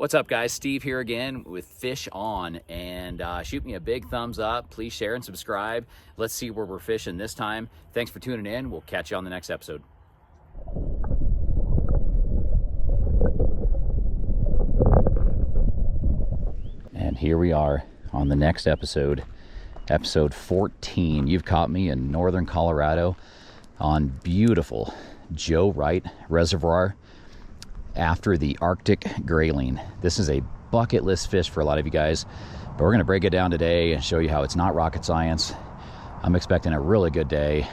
What's up, guys? Steve here again with Fish On, and shoot me a big thumbs up. Please share and subscribe. Let's see where we're fishing this time. Thanks for tuning in. We'll catch you on the next episode. And here we are on the next episode, episode 14. You've caught me in northern Colorado on beautiful Wright Reservoir after the Arctic Grayling. This is a bucket list fish for a lot of you guys, but we're going to break it down today and show you how it's not rocket science. I'm expecting a really good day.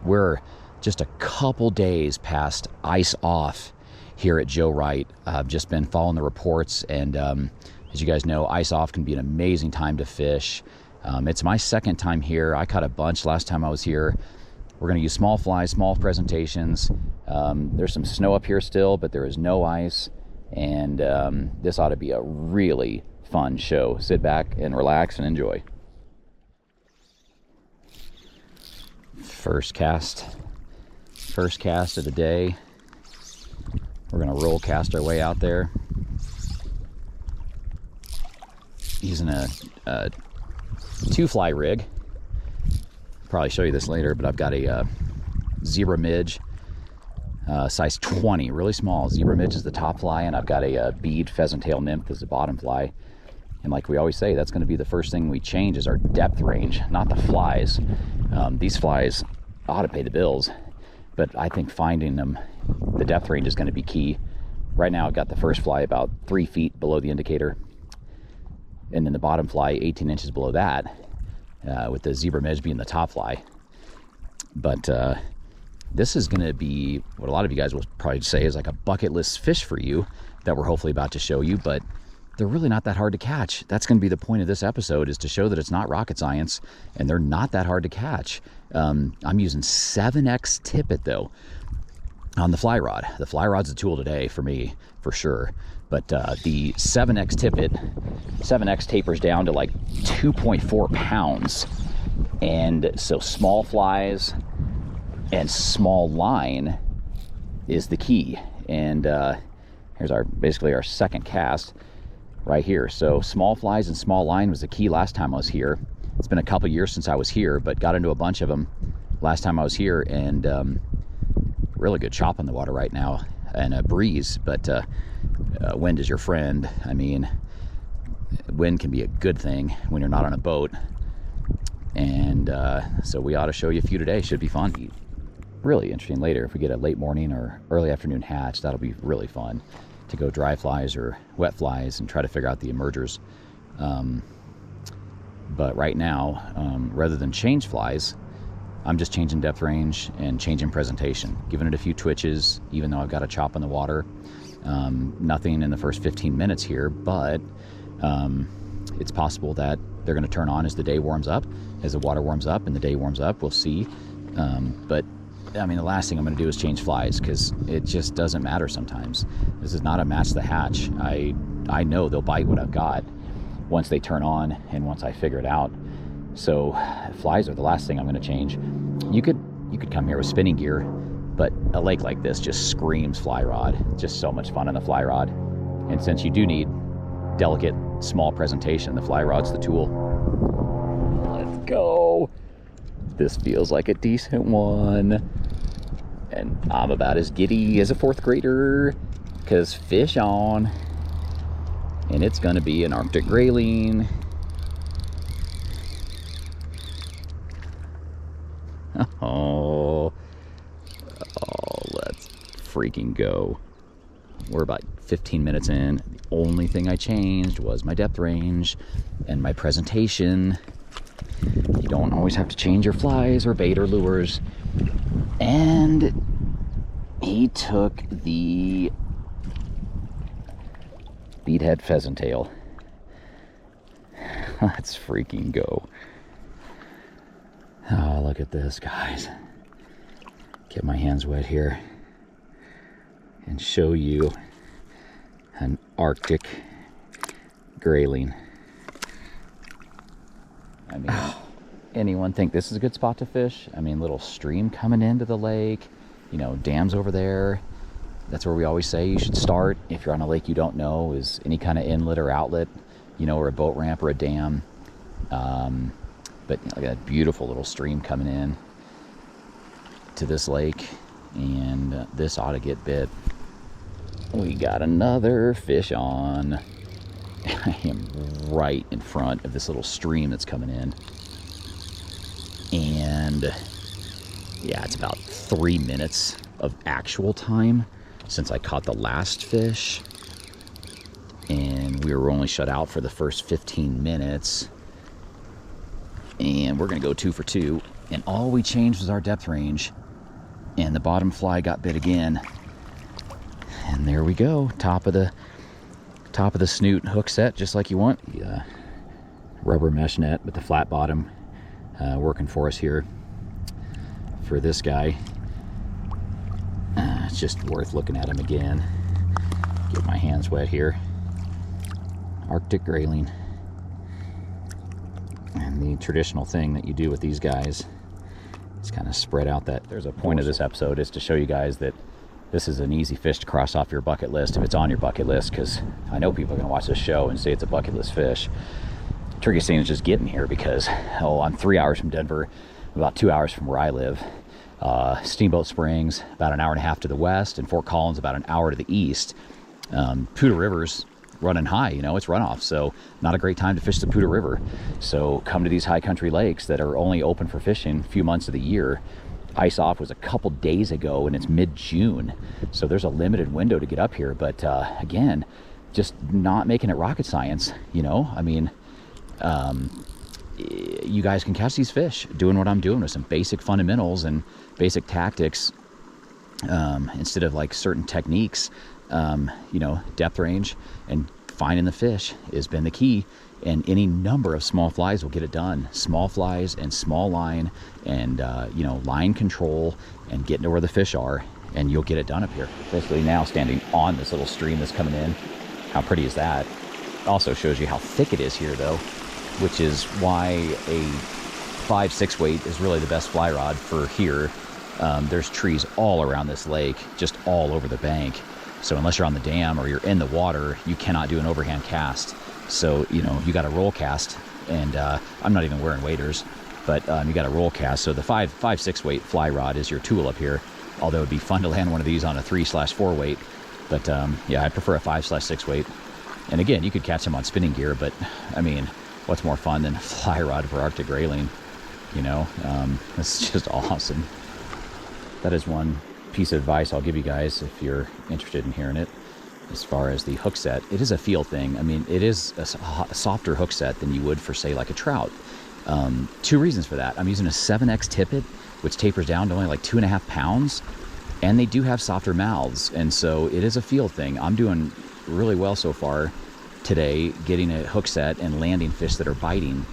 We're just a couple days past ice off here at Wright. I've just been following the reports, and as you guys know, ice off can be an amazing time to fish. It's my second time here. I caught a bunch last time I was here. We're going to use small flies, small presentations. There's some snow up here still, but there is no ice. And this ought to be a really fun show. Sit back and relax and enjoy. First cast of the day. We're going to roll cast our way out there. Using a 2-fly rig. Probably show you this later, but I've got a zebra midge, size 20, really small. Zebra midge is the top fly, and I've got a bead pheasant tail nymph as the bottom fly. And like we always say, that's going to be the first thing we change is our depth range, not the flies. These flies ought to pay the bills, but I think finding them, the depth range is going to be key. Right now I've got the first fly about 3 feet below the indicator, and then the bottom fly 18 inches below that. With the zebra midge being the top fly. But this is going to be what a lot of you guys will probably say is like a bucket list fish for you that we're hopefully about to show you, but they're really not that hard to catch. That's going to be the point of this episode, is to show that it's not rocket science and they're not that hard to catch. I'm using 7X Tippet though on the fly rod. The fly rod's the tool today for me, for sure. But the 7X Tippet, 7X tapers down to like 2.4 pounds. And so small flies and small line is the key. And here's basically our second cast right here. So small flies and small line was the key last time I was here. It's been a couple years since I was here, but got into a bunch of them last time I was here, and really good chop on the water right now, and a breeze, but wind is your friend. I mean, wind can be a good thing when you're not on a boat, and so we ought to show you a few today. Should be fun. Really interesting later if we get a late morning or early afternoon hatch. That'll be really fun to go dry flies or wet flies and try to figure out the emergers. But right now, rather than change flies, I'm just changing depth range and changing presentation, giving it a few twitches, even though I've got a chop in the water. Nothing in the first 15 minutes here, but it's possible that they're going to turn on as the day warms up, as the water warms up and the day warms up. We'll see. But I mean, the last thing I'm going to do is change flies, because it just doesn't matter sometimes. This is not a match the hatch. I know they'll bite what I've got once they turn on and once I figure it out. So flies are the last thing I'm going to change. You could come here with spinning gear, but a lake like this just screams fly rod. It's just so much fun on the fly rod. And since you do need delicate, small presentation, the fly rod's the tool. Let's go. This feels like a decent one. And I'm about as giddy as a 4th grader, because fish on. And it's going to be an Arctic Grayling. Oh, let's freaking go. We're about 15 minutes in. The only thing I changed was my depth range and my presentation. You don't always have to change your flies or bait or lures. And he took the beadhead pheasant tail. Let's freaking go. Oh, look at this, guys. Get my hands wet here and show you an Arctic Grayling. I mean, anyone think this is a good spot to fish? I mean, little stream coming into the lake, you know, dams over there. That's where we always say you should start if you're on a lake you don't know, is any kind of inlet or outlet, you know, or a boat ramp or a dam. But you know, look at that beautiful little stream coming in to this lake, and this ought to get bit. We got another fish on. I am right in front of this little stream that's coming in, and yeah, it's about 3 minutes of actual time since I caught the last fish, and we were only shut out for the first 15 minutes, and we're gonna go 2 for 2, and all we changed was our depth range, and the bottom fly got bit again, and there we go, top of the snoot hook set, just like you want. The rubber mesh net with the flat bottom working for us here for this guy. It's just worth looking at him again. Get my hands wet here. Arctic grayling. And the traditional thing that you do with these guys is kind of spread out that. There's a point of this episode is to show you guys that this is an easy fish to cross off your bucket list if it's on your bucket list, because I know people are going to watch this show and say it's a bucket list fish. Turkey stain is just getting here because, I'm 3 hours from Denver, about 2 hours from where I live. Steamboat Springs, about an hour and a half to the west, and Fort Collins, about an hour to the east. Poudre River's running high, you know, it's runoff, so not a great time to fish the Poudre River. So come to these high country lakes that are only open for fishing a few months of the year. Ice off was a couple days ago, and it's mid-June, so there's a limited window to get up here. But again, just not making it rocket science, you know. I mean, you guys can catch these fish doing what I'm doing with some basic fundamentals and basic tactics, instead of like certain techniques. You know, depth range and finding the fish has been the key, and any number of small flies will get it done. Small flies and small line and you know, line control and getting to where the fish are, and you'll get it done up here. Basically now standing on this little stream that's coming in. How pretty is that? Also shows you how thick it is here though, which is why a 5-6 weight is really the best fly rod for here. There's trees all around this lake, just all over the bank. So unless you're on the dam or you're in the water, you cannot do an overhand cast. So, you know, you got a roll cast, and I'm not even wearing waders, but you got a roll cast. So the 5-6 weight fly rod is your tool up here. Although it'd be fun to land one of these on a 3/4 weight. But yeah, I prefer a 5/6 weight. And again, you could catch them on spinning gear, but I mean, what's more fun than a fly rod for Arctic grayling? You know, it's just awesome. That is one piece of advice I'll give you guys if you're interested in hearing it. As far as the hook set, it is a feel thing. I mean, it is a softer hook set than you would for, say, like a trout. 2 reasons for that. I'm using a 7X Tippet, which tapers down to only like 2.5 pounds, and they do have softer mouths, and so it is a feel thing. I'm doing really well so far today, getting a hook set and landing fish that are biting.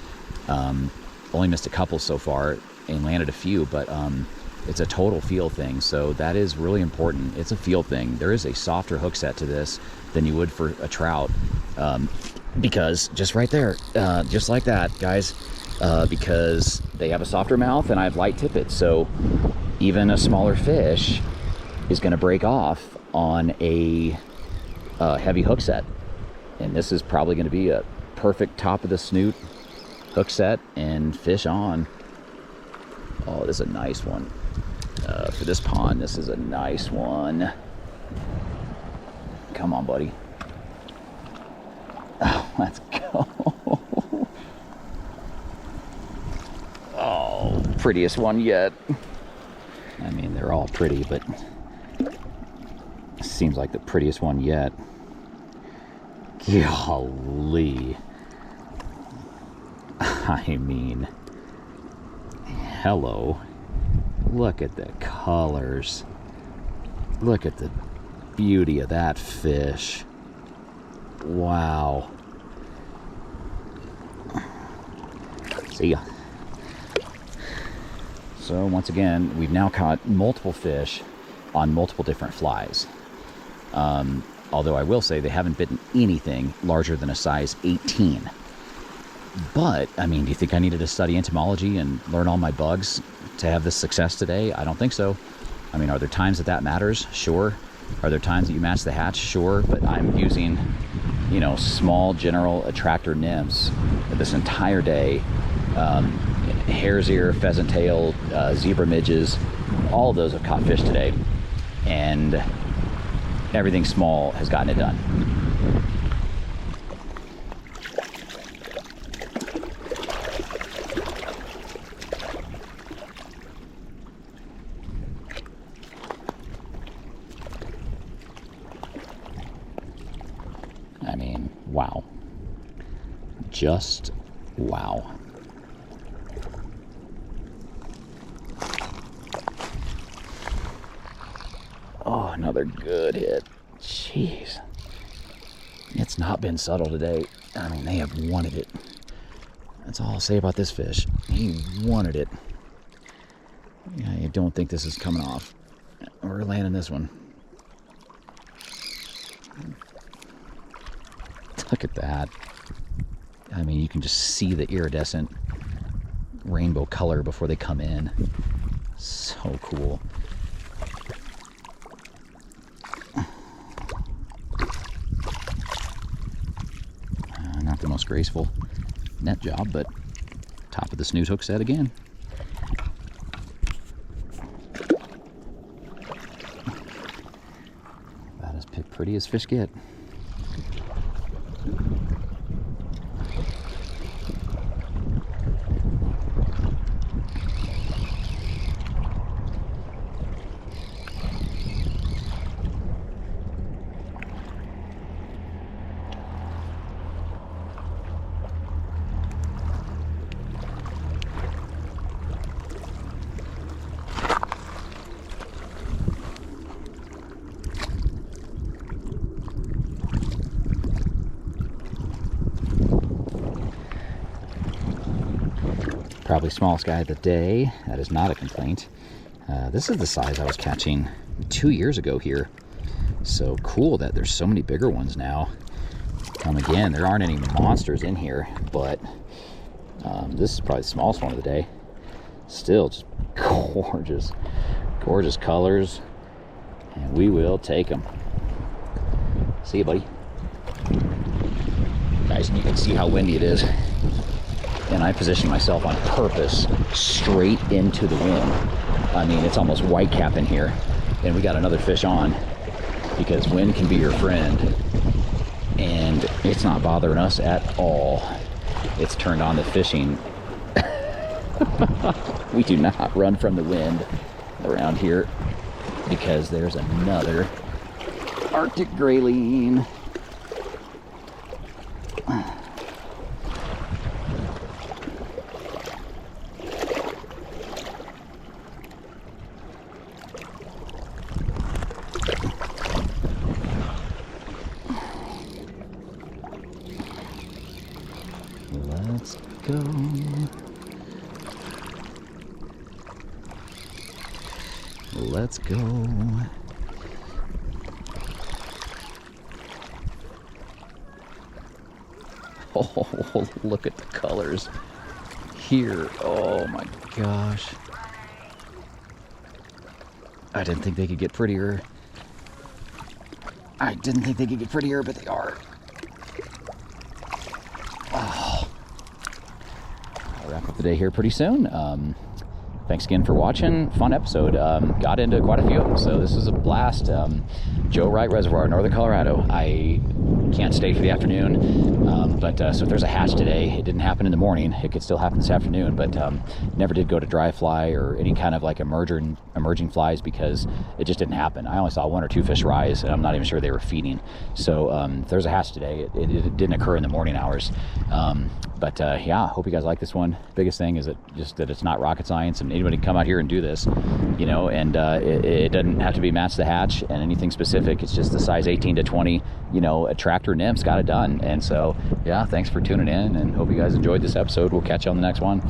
Only missed a couple so far and landed a few, but it's a total feel thing, so that is really important. It's a feel thing. There is a softer hook set to this than you would for a trout, because just right there, just like that, guys, because they have a softer mouth and I have light tippet, so even a smaller fish is going to break off on a heavy hook set, and this is probably going to be a perfect top of the snoot hook set and fish on. Oh, this is a nice one. For this pond, this is a nice one. Come on, buddy. Oh, let's go. Oh, prettiest one yet. I mean, they're all pretty, but seems like the prettiest one yet. Golly. I mean, hello. Look at the colors. Look at the beauty of that fish. Wow. See ya. So once again, we've now caught multiple fish on multiple different flies. Although I will say they haven't bitten anything larger than a size 18. But, I mean, do you think I needed to study entomology and learn all my bugs to have this success today? I don't think so. I mean, are there times that matters? Sure. Are there times that you match the hatch? Sure, but I'm using, you know, small general attractor nymphs this entire day. Hare's ear, pheasant tail, zebra midges, all of those have caught fish today, and everything small has gotten it done. I mean, wow. Just wow. Oh, another good hit. Jeez. It's not been subtle today. I mean, they have wanted it. That's all I'll say about this fish. He wanted it. Yeah, I don't think this is coming off. We're landing this one. Look at that. I mean, you can just see the iridescent rainbow color before they come in. So cool. Not the most graceful net job, but top of the snoot hook set again. About as pretty as fish get. Probably smallest guy of the day. That is not a complaint. This is the size I was catching 2 years ago here. So cool that there's so many bigger ones now. Again, there aren't any monsters in here, but this is probably the smallest one of the day. Still just gorgeous, gorgeous colors, and we will take them. See you, buddy. Guys, and you can see how windy it is. And I position myself on purpose straight into the wind. I mean, it's almost white cap in here, and we got another fish on because wind can be your friend, and it's not bothering us at all. It's turned on the fishing. We do not run from the wind around here because there's another Arctic grayling. Let's go. Let's go. Oh, look at the colors here. Oh my gosh. I didn't think they could get prettier. I didn't think they could get prettier, but they are. Oh. I'll wrap up the day here pretty soon. Thanks again for watching. Fun episode. Got into quite a few of them, so this was a blast. Joe Wright Reservoir, Northern Colorado. I can't stay for the afternoon, so if there's a hatch today, it didn't happen in the morning. It could still happen this afternoon, but never did go to dry fly or any kind of like emerging flies because it just didn't happen. I only saw 1 or 2 fish rise, and I'm not even sure they were feeding. So if there's a hatch today, it didn't occur in the morning hours. Yeah, hope you guys like this one. Biggest thing is that it's not rocket science, and anybody can come out here and do this, you know, and it doesn't have to be match the hatch and anything specific. It's just the size 18 to 20, you know, attractor nymphs got it done. And so, yeah, thanks for tuning in, and hope you guys enjoyed this episode. We'll catch you on the next one.